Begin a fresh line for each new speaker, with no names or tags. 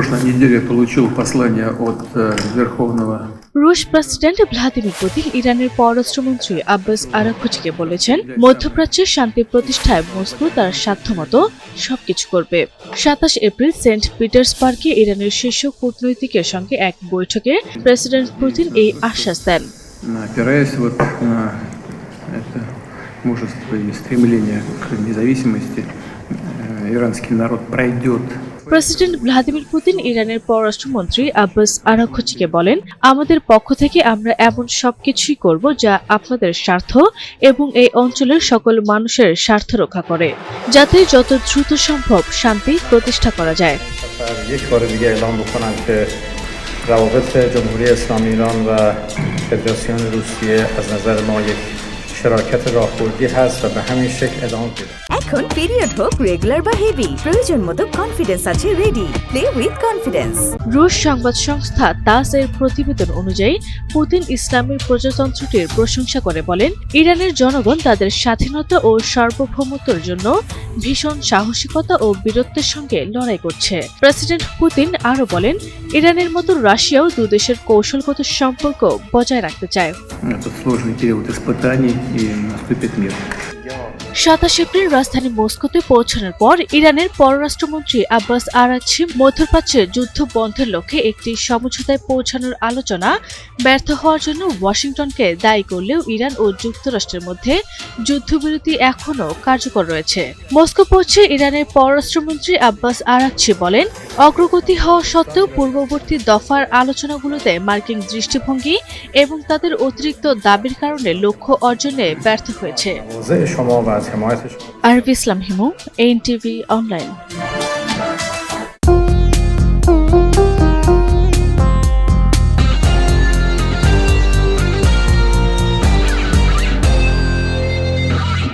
прошлой неделе получил послание от Верховного.
রুশ president Vladimir Putin ইরানের পররাষ্ট্রমন্ত্রী আব্বাস আরাঘচিকে বলেছেন, মধ্যপ্রাচ্যের শান্তি প্রতিষ্ঠায় মস্কো তার সাধ্যমতো সবকিছু করবে। 27 এপ্রিল সেন্ট পিটার্সবার্গে ইরানের শীর্ষ কূটনীতিকের সঙ্গে এক বৈঠকে প্রেসিডেন্ট পুতিন এই আশ্বাস দেন।
Опираясь на это мужество и стремление к независимости, иранский народ пройдет.
প্রেসিডেন্ট ভ্লাদিমির পুতিন ইরানের পররাষ্ট্রমন্ত্রী আব্বাস আরাঘচিকে বলেন, আমাদের পক্ষ থেকে আমরা এমন সবকিছুই করব যা আপনাদের স্বার্থ এবং এই অঞ্চলের সকল মানুষের স্বার্থ রক্ষা করে, যাতে যত দ্রুত সম্ভব শান্তি প্রতিষ্ঠা করা যায়।
روابط جمهوری اسلامی ایران و فدراسیون روسیه از نظر ما یک شراکت راهبردی هست و به همین شکل ادامه پیدا کرد।
এখন পিরিয়ড হোক রেগুলার বা হেভি, প্রয়োজন মতো কনফিডেন্স আছে রেডি। Play with confidence.
রুশ সংবাদ সংস্থা তাস এর প্রতিবেদন অনুযায়ী পুতিন ইসলামী প্রজাতন্ত্রটির প্রশংসা করে বলেন, ইরানের জনগণ তাদের স্বাধীনতা ও সার্বভৌমত্বের জন্য ভীষণ সাহসিকতা ও বীরত্বের সঙ্গে লড়াই করছে। প্রেসিডেন্ট পুতিন আরও বলেন, ইরানের মতো রাশিয়াও দুদেশের কৌশলগত সম্পর্ক বজায় রাখতে চায়। 27 এপ্রিল রাজধানী মস্কোতে পৌঁছানোর পর ইরানের পররাষ্ট্রমন্ত্রী আব্বাস আরাঘচি মধ্যপ্রাচ্যে যুদ্ধ বন্ধের লক্ষ্যে একটি সমঝোতায় পৌঁছানোর আলোচনা ব্যর্থ হওয়ার জন্য ওয়াশিংটনকে দায়ী করলেও ইরান ও যুক্তরাষ্ট্রের মধ্যে যুদ্ধবিরতি এখনও কার্যকর রয়েছে। মস্কো পৌঁছে ইরানের পররাষ্ট্রমন্ত্রী আব্বাস আরাঘচি বলেন, অগ্রগতি হওয়া সত্ত্বেও পূর্ববর্তী দফার আলোচনাগুলোতে মার্কিন দৃষ্টিভঙ্গি এবং তাদের অতিরিক্ত দাবির কারণে লক্ষ্য অর্জনে ব্যর্থ হয়েছে। আরবি ইসলাম হিমু, এনটিভি অনলাইন।